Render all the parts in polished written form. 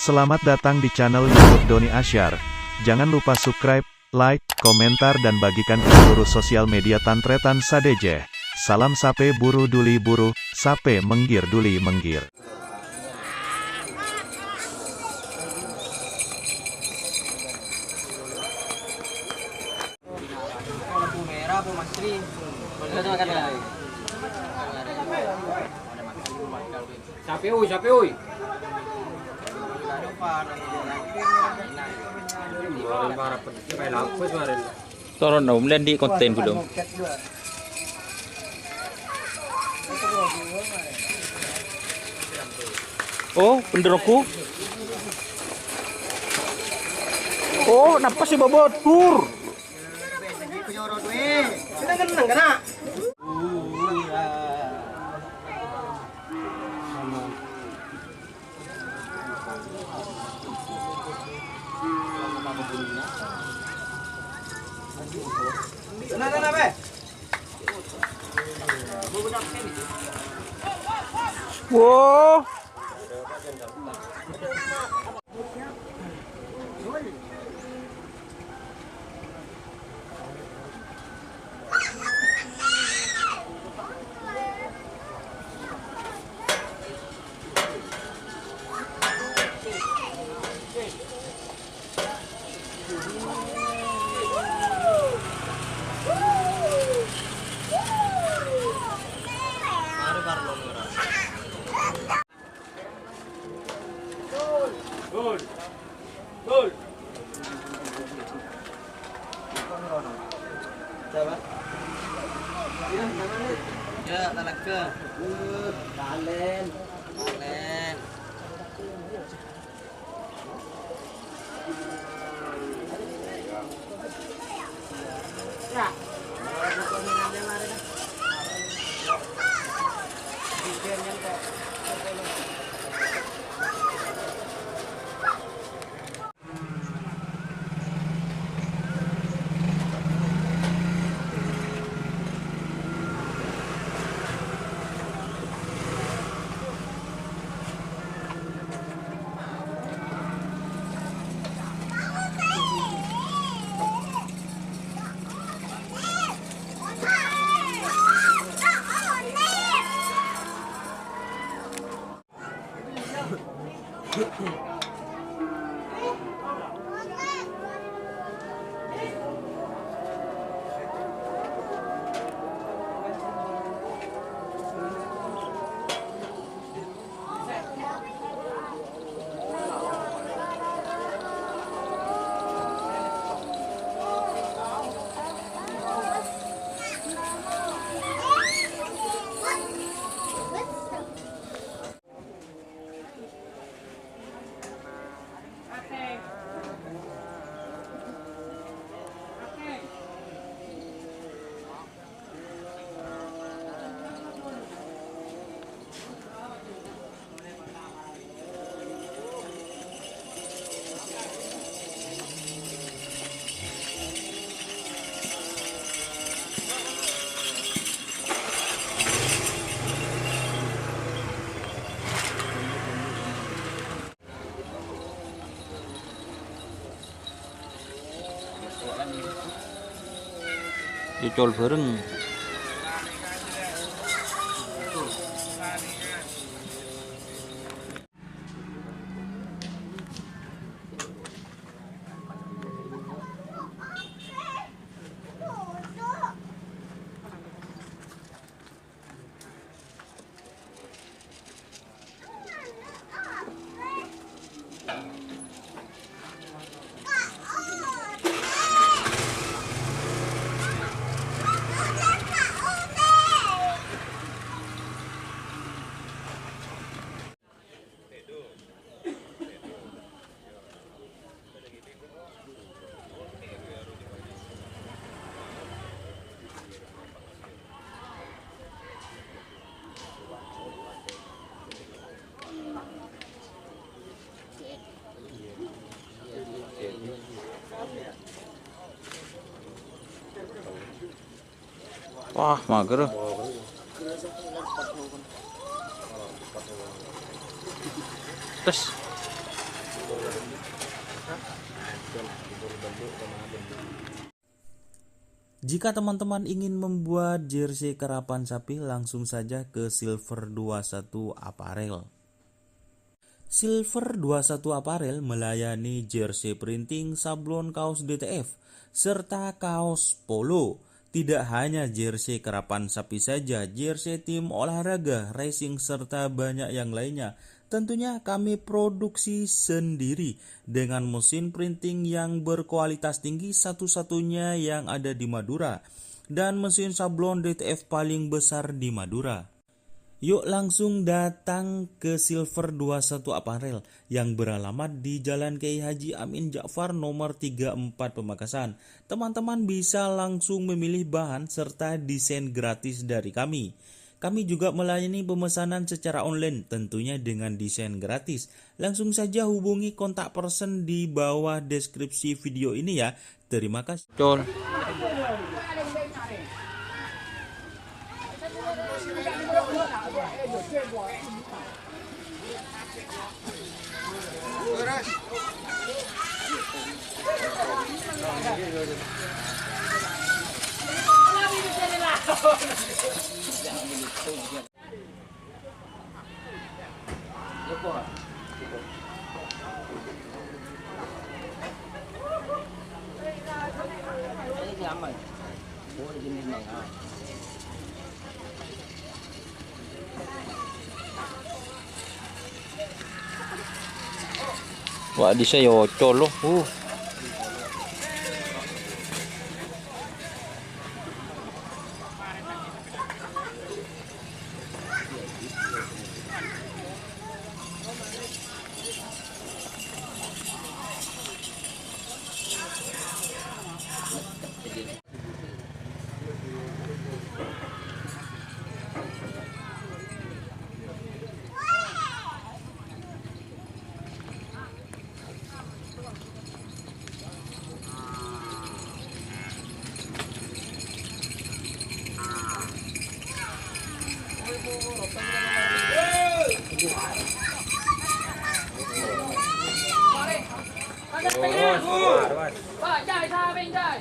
Selamat datang di channel YouTube Doni Asyar. Jangan lupa subscribe, like, komentar dan bagikan ke seluruh sosial media Tantretan Sadejeh. Salam sape buru duli buru, sape menggir duli menggir. Sapi uy. Toron na umlen di konten belum. Oh, penderku. Oh, napa sih babot tur? Wow. Ya, talaga. Dalen. Ya. Dicol bareng. Wah, mager. Terus Jika teman-teman ingin membuat jersey karapan sapi, langsung saja ke Silver 21 Apparel. Silver 21 Apparel melayani jersey printing, sablon kaos DTF, serta kaos polo. Tidak hanya jersey karapan sapi saja, jersey tim olahraga, racing, serta banyak yang lainnya. Tentunya kami produksi sendiri dengan mesin printing yang berkualitas tinggi, satu-satunya yang ada di Madura, dan mesin sablon DTF paling besar di Madura. Yuk langsung datang ke Silver 21 Apparel yang beralamat di Jalan Kiai Haji Amin Ja'far nomor 34 Pamekasan. Teman-teman bisa langsung memilih bahan serta desain gratis dari kami. Kami juga melayani pemesanan secara online tentunya dengan desain gratis. Langsung saja hubungi kontak person di bawah deskripsi video ini ya. Terima kasih. Col. Wah, di saya colo. Pak, chạy ra bên đây.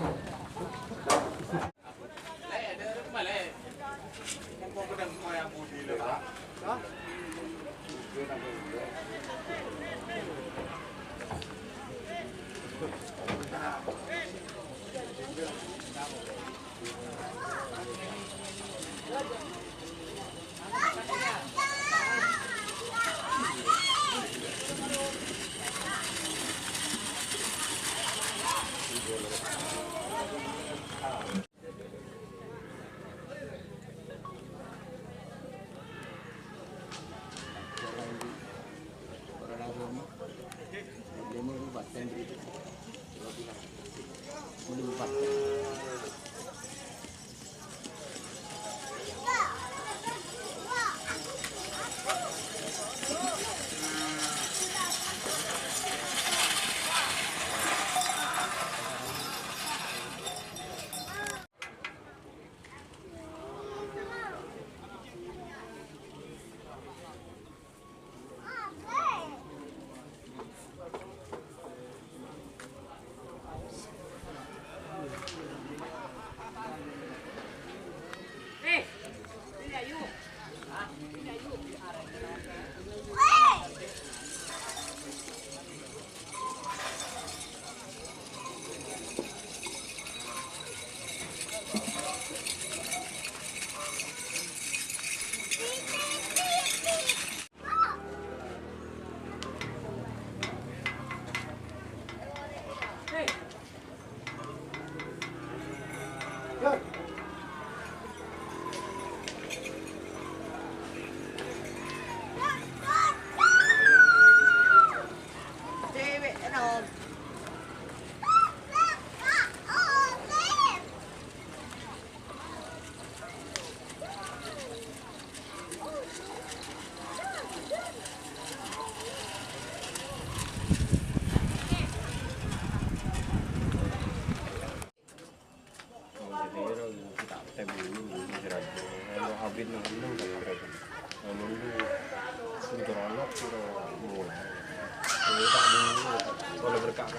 Kalau berkak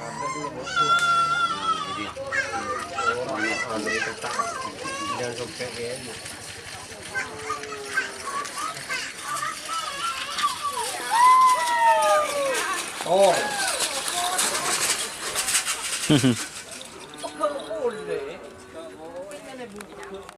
Jangan sampai ya. Oh.